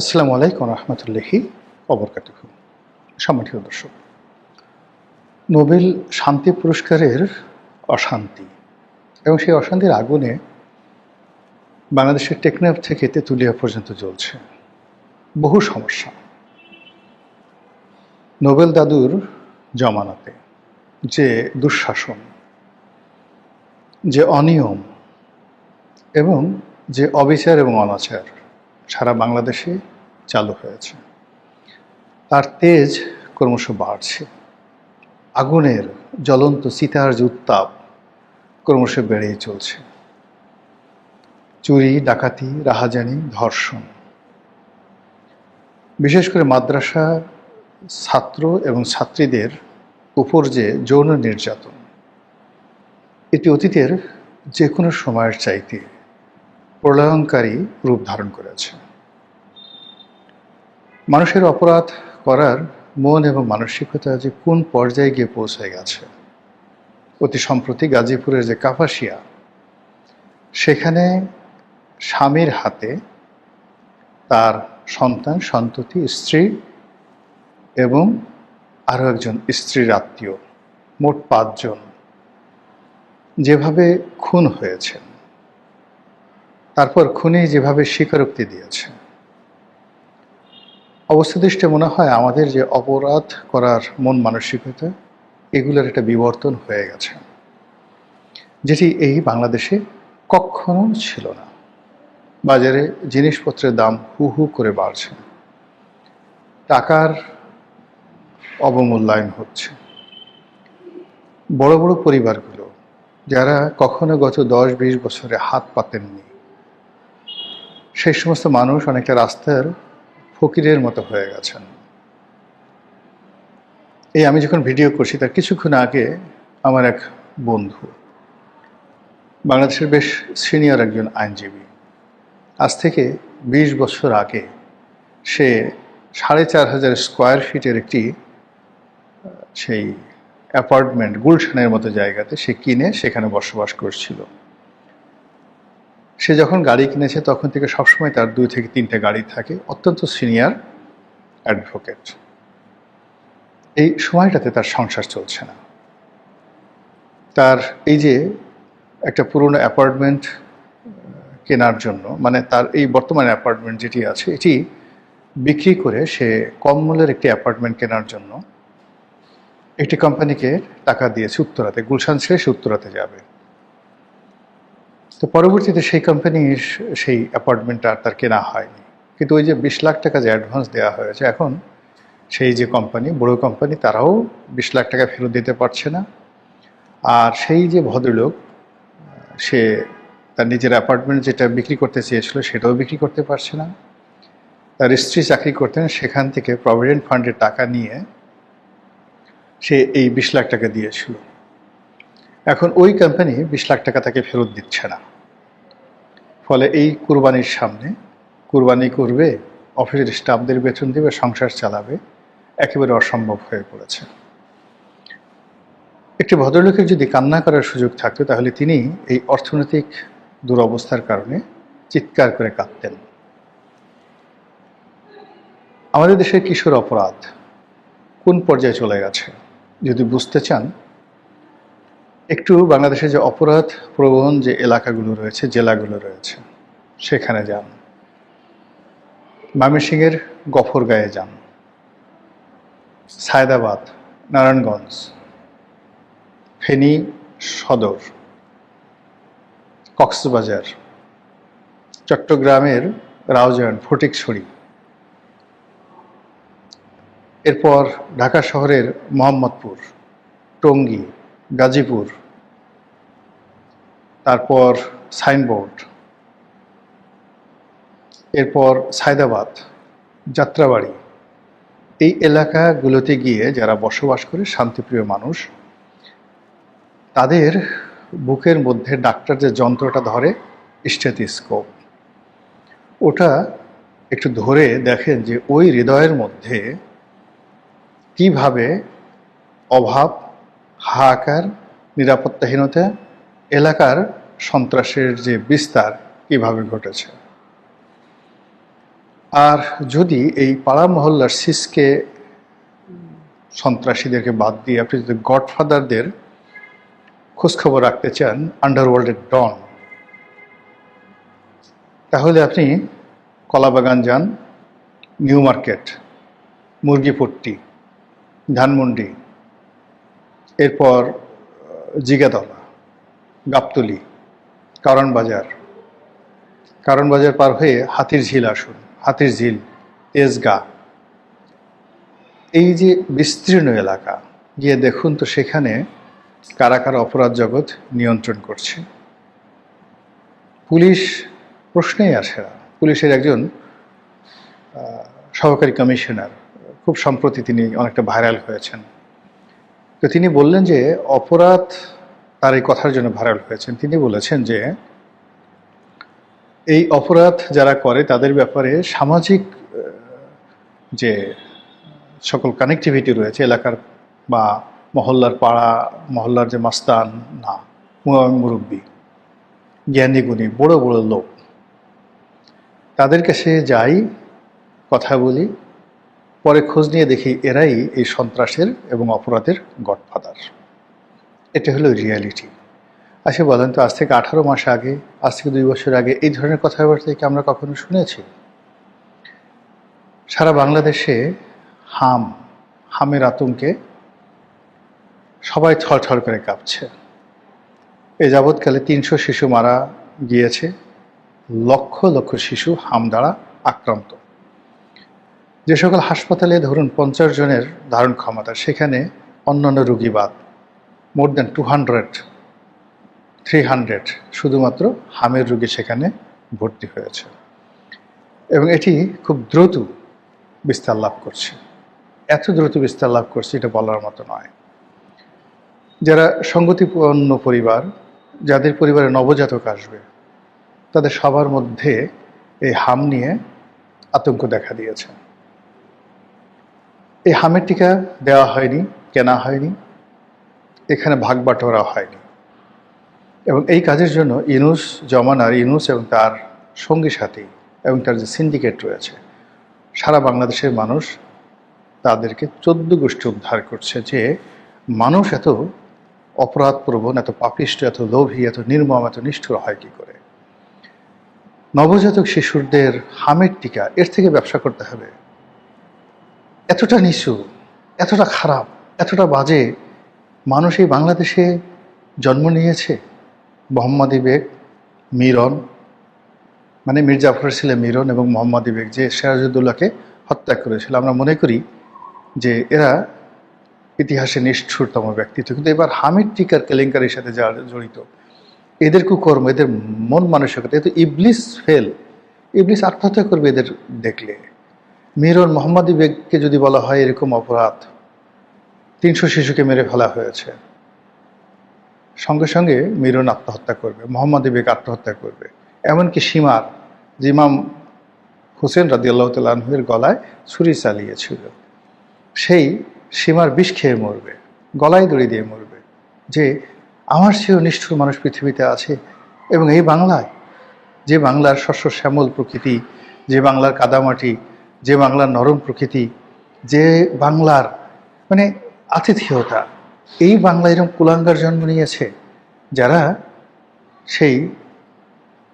আসসালামু আলাইকুম রহমতুল্লাহি ওবরকাতুহু। সম্মানিত দর্শক, নোবেল শান্তি পুরস্কারের অশান্তি এবং সেই অশান্তির আগুনে বাংলাদেশের টেকনাফ থেকে তেঁতুলিয়া পর্যন্ত জ্বলছে বহু সমস্যা। নোবেল দাদুর জমানাতে যে দুঃশাসন, যে অনিয়ম এবং যে অবিচার এবং অনাচার সারা বাংলাদেশে চালু হয়েছে, তার তেজ ক্রমশ বাড়ছে। আগুনের জ্বলন্ত চিতার যে উত্তাপ ক্রমশ বেড়েই চলছে। চুরি, ডাকাতি, রাহাজানি, ধর্ষণ, বিশেষ করে মাদ্রাসা ছাত্র এবং ছাত্রীদের উপর যে যৌন নির্যাতন, এটি অতীতের যে কোনো সময়ের চাইতে প্রলয়ঙ্কারী রূপ ধারণ করেছে। মানুষের অপরাধ করার মন এবং মানসিকতা যে কোন পর্যায়ে গিয়ে পৌঁছে গেছে। অতি সম্প্রতি গাজীপুরের যে কাপাসিয়া, সেখানে স্বামীর হাতে তার সন্তান, সন্ততি, স্ত্রী এবং আরও একজন স্ত্রীর আত্মীয়, মোট ৫ জন যেভাবে খুন হয়েছেন, তারপর খুনি যেভাবে স্বীকারোক্তি দিয়েছে, অবস্থাদৃষ্টে মনে হয় আমাদের যে অপরাধ করার মন মানসিকতা, এগুলোর একটা বিবর্তন হয়ে গেছে, যেটি এই বাংলাদেশে কখনো ছিল না। বাজারে জিনিসপত্রের দাম হু হু করে বাড়ছে, টাকার অবমূল্যায়ন হচ্ছে। বড় বড় পরিবারগুলো যারা কখনো গত ১০-২০ বছরে হাত পাতেননি, সেই সমস্ত মানুষ অনেকটা রাস্তার ফকিরের মতো হয়ে গেছেন। এই আমি যখন ভিডিও করছি তার কিছুক্ষণ আগে আমার এক বন্ধু, বাংলাদেশের বেশ সিনিয়র একজন আইনজীবী, আজ থেকে ২০ বছর আগে সে ৪,৫০০ স্কোয়ার ফিটের একটি সেই অ্যাপার্টমেন্ট গুলশানের মতো জায়গাতে সে কিনে সেখানে বসবাস করছিল। সে যখন গাড়ি কিনেছে তখন থেকে সবসময় তার ২ থেকে ৩টে গাড়ি থাকে, অত্যন্ত সিনিয়র অ্যাডভোকেট। এই সময়টাতে তার সংসার চলছে না। তার এই যে একটা পুরনো অ্যাপার্টমেন্ট কেনার জন্য, মানে তার এই বর্তমান অ্যাপার্টমেন্ট যেটি আছে এটি বিক্রি করে সে কম মূল্যের একটি অ্যাপার্টমেন্ট কেনার জন্য একটি কোম্পানিকে টাকা দিয়েছে উত্তরাতে, গুলশান ছেড়ে সে উত্তরাতে যাবে। তো পরবর্তীতে সেই কোম্পানির সেই অ্যাপার্টমেন্টটা আর তার কেনা হয়নি, কিন্তু ওই যে ২০ লাখ টাকা যে অ্যাডভান্স দেওয়া হয়েছে, এখন সেই যে কোম্পানি, বড় কোম্পানি, তারাও ২০ লাখ টাকা ফেরত দিতে পারছে না। আর সেই যে ভদ্রলোক, সে তার নিজের অ্যাপার্টমেন্ট যেটা বিক্রি করতে চেয়েছিল সেটাও বিক্রি করতে পারছে না। তার স্ত্রী চাকরি করতেন, সেখান থেকে প্রভিডেন্ট ফান্ডের টাকা নিয়ে সে এই ২০ লাখ টাকা দিয়েছিল। এখন ওই কোম্পানি ২০ লাখ টাকা তাকে ফেরত দিচ্ছে না। ফলে এই কুরবানির সামনে, কুরবানি করবে, অফিসের স্টাফদের বেতন দেবে, সংসার চালাবে, একেবারে অসম্ভব হয়ে পড়েছে। একটি ভদ্রলোকের যদি কান্না করার সুযোগ থাকতো তাহলে তিনি এই অর্থনৈতিক দুরবস্থার কারণে চিৎকার করে কাঁদতেন। আমাদের দেশের কিশোর অপরাধ কোন পর্যায়ে চলে গেছে যদি বুঝতে চান, একটু বাংলাদেশে যে অপরাধ প্রবণ যে এলাকাগুলো রয়েছে, জেলাগুলো রয়েছে, সেখানে যান। ময়মনসিংহের গফরগাঁয়ে যান, সায়দাবাদ, নারায়ণগঞ্জ, ফেনী সদর, কক্সবাজার, চট্টগ্রামের রাউজান, ফটিকছড়ি, এরপর ঢাকা শহরের মোহাম্মদপুর, টঙ্গী, গাজীপুর, তারপর সাইনবোর্ড, এরপর সায়দাবাদ, যাত্রাবাড়ি, এই এলাকাগুলোতে গিয়ে যারা বসবাস করে শান্তিপ্রিয় মানুষ, তাদের বুকের মধ্যে ডাক্তার যে যন্ত্রটা ধরে, স্টেথোস্কোপ, ওটা একটু ধরে দেখেন যে ওই হৃদয়ের মধ্যে কিভাবে অভাব, হাহাকার, নিরাপত্তাহীনতা, এলাকার সন্ত্রাসের যে বিস্তার কিভাবে ঘটেছে। আর যদি এই পাড়া মহল্লার সিসকে সন্ত্রাসীদেরকে বাদ দিয়ে আপনি যদি গডফাদারদের খোঁজখবর রাখতে চান, আন্ডারওয়ার্ল্ডের ডন, তাহলে আপনি কলাবাগান যান, নিউ মার্কেট, মুরগিপট্টি, ধানমন্ডি, এরপর জিগাতলা, গাবতলী, কারণ বাজার পার হয়ে হাতির ঝিল আসুন, হাতির ঝিল, তেজগাঁ, এই যে বিস্তীর্ণ এলাকা গিয়ে দেখুন তো সেখানে কারা কারা অপরাধ জগৎ নিয়ন্ত্রণ করছে। পুলিশ প্রশ্নেই আসে না। পুলিশের একজন সহকারী কমিশনার, খুব সম্প্রতি তিনি অনেকটা ভাইরাল হয়েছেন, তো তিনি বললেন যে অপরাধ, তার এই কথার জন্য ভাইরাল হয়েছেন, তিনি বলেছেন যে এই অপরাধ যারা করে তাদের ব্যাপারে সামাজিক যে সকল কানেক্টিভিটি রয়েছে এলাকার বা মহল্লার পাড়া মহল্লার যে মাস্তান না মুরব্বী, জ্ঞানী গুণী বড় বড় লোক, তাদের কাছে যাই, কথা বলি, পরে খোঁজ নিয়ে দেখি এরাই এই সন্ত্রাসের এবং অপরাধের গডফাদার। এটা হলো রিয়ালিটি। আচ্ছা বলেন তো, আজ থেকে 18 মাস আগে, আজ থেকে 2 বছর আগে এই ধরনের কথাবার্তা কি আমরা কখনো শুনেছি? সারা বাংলাদেশে হামের আতঙ্কে সবাই ছড়ছড় করে কাঁপছে। এ যাবৎকালে 300 শিশু মারা গিয়েছে, লক্ষ লক্ষ শিশু হাম দ্বারা আক্রান্ত। যে সকল হাসপাতালে ধরুন 50 জনের ধারণ ক্ষমতা, সেখানে অন্যান্য রোগী বাদ মোর দ্যান 200-300 শুধুমাত্র হামের রোগী সেখানে ভর্তি হয়েছে, এবং এটি খুব দ্রুত বিস্তার লাভ করছে। এত দ্রুত বিস্তার লাভ করছে এটা বলার মতো নয়। যারা সঙ্গতিপূর্ণ পরিবার, যাদের পরিবারে নবজাতক আসবে, তাদের সবার মধ্যে এই হাম নিয়ে আতঙ্ক দেখা দিয়েছে। এই হামের টিকা দেওয়া হয়নি, কেনা হয়নি, এখানে ভাগ বাটোয়ারা হয়নি, এবং এই কাজের জন্য ইউনূস এবং তার সঙ্গী সাথী এবং তার যে সিন্ডিকেট রয়েছে, সারা বাংলাদেশের মানুষ তাদেরকে 14 গোষ্ঠী উদ্ধার করছে যে মানুষ এত অপরাধপ্রবণ, এত পাপিষ্ট, এত লোভী, এত নির্মম, এত নিষ্ঠুর হয় কি করে। নবজাতক শিশুদের হামের টিকা, এর থেকে ব্যবসা করতে হবে? এতটা নিচু, এতটা খারাপ, এতটা বাজে মানুষ এই বাংলাদেশে জন্ম নিয়েছে। মোহাম্মদী বেগ, মিরন, মানে মীর জাফরের ছেলে মিরন এবং মোহাম্মদী বেগ যে সিরাজউদ্দৌলাকে হত্যা করেছিল, আমরা মনে করি যে এরা ইতিহাসে নিষ্ঠুরতম ব্যক্তিত্ব, কিন্তু এবার হামিদ টিকার কেলেঙ্কারির সাথে যারা জড়িত, এদের কুকর্ম, এদের মন মানসিকতা, এত ইবলিস ফেল, ইবলিস আত্মহত্যা করবে এদের দেখলে। মিরন, মোহাম্মদী বেগকে যদি বলা হয় এরকম অপরাধ, 300 শিশুকে মেরে ফেলা হয়েছে, সঙ্গে সঙ্গে মিরন আত্মহত্যা করবে, মোহাম্মদী বেগ আত্মহত্যা করবে। এমনকি সীমার, যে ইমাম হোসেন রাদিয়াল্লাহু তাআলা আনহুর গলায় ছুরি চালিয়েছিল, সেই সীমার বিষ খেয়ে মরবে, গলায় দড়ি দিয়ে মরবে, যে আমার চেয়েও নিষ্ঠুর মানুষ পৃথিবীতে আছে। এবং এই বাংলায়, যে বাংলার শস্য শ্যামল প্রকৃতি, যে বাংলার কাদামাটি, যে বাংলার নরম প্রকৃতি, যে বাংলার মানে আতিথেয়তা, এই বাংলা এরকম কুলাঙ্গার জন্ম নিয়েছে যারা সেই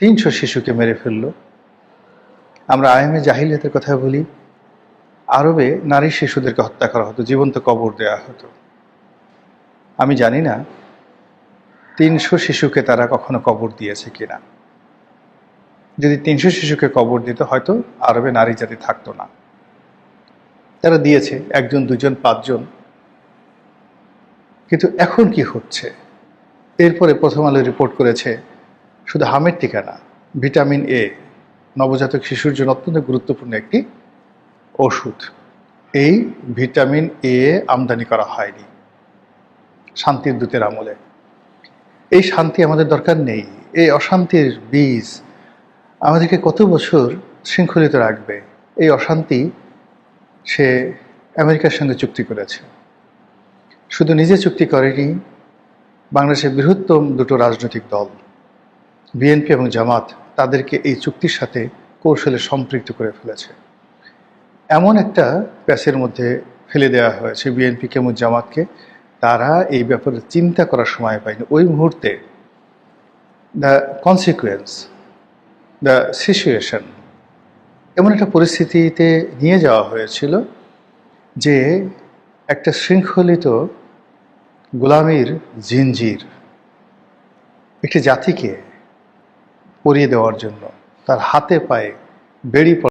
300 শিশুকে মেরে ফেলল। আমরা আইএমএ জাহিলিয়াতের কথা বলি, আরবে নারী শিশুদেরকে হত্যা করা হতো, জীবন্ত কবর দেওয়া হতো। আমি জানি না 300 শিশুকে তারা কখনো কবর দিয়েছে কিনা। যদি 300 শিশুকে কবর দিত, হয়তো আরবে নারী জাতি থাকতো না। তারা দিয়েছে 1 জন 2 জন 5 জন। কিন্তু এখন কি হচ্ছে? এরপরে প্রথম আলো রিপোর্ট করেছে শুধু হামের টিকা না, ভিটামিন এ, নবজাতক শিশুর জন্য অত্যন্ত গুরুত্বপূর্ণ একটি ওষুধ, এই ভিটামিন এ আমদানি করা হয়নি শান্তির দূতের আমলে। এই শান্তি আমাদের দরকার নেই। এই অশান্তির বীজ আমাদেরকে কত বছর শৃঙ্খলিত রাখবে? এই অশান্তি সে আমেরিকার সঙ্গে চুক্তি করেছে। শুধু নিজে চুক্তি করেনি, বাংলাদেশের বৃহত্তম 2টো রাজনৈতিক দল বিএনপি এবং জামাত তাদেরকে এই চুক্তির সাথে কৌশলে সম্পৃক্ত করে ফেলেছে। এমন একটা প্যাচের মধ্যে ফেলে দেওয়া হয়েছে বিএনপিকে এবং জামাতকে, তারা এই ব্যাপারে চিন্তা করার সময় পায়নি। ওই মুহূর্তে দ্য কনসিকুয়েন্স, দ্য সিচুয়েশন এমন একটা পরিস্থিতিতে নিয়ে যাওয়া হয়েছিল যে একটা শৃঙ্খলিত গোলামির জিনজির একটি জাতিকে পরিয়ে দেওয়ার জন্য, তার হাতে পায়ে বেড়ি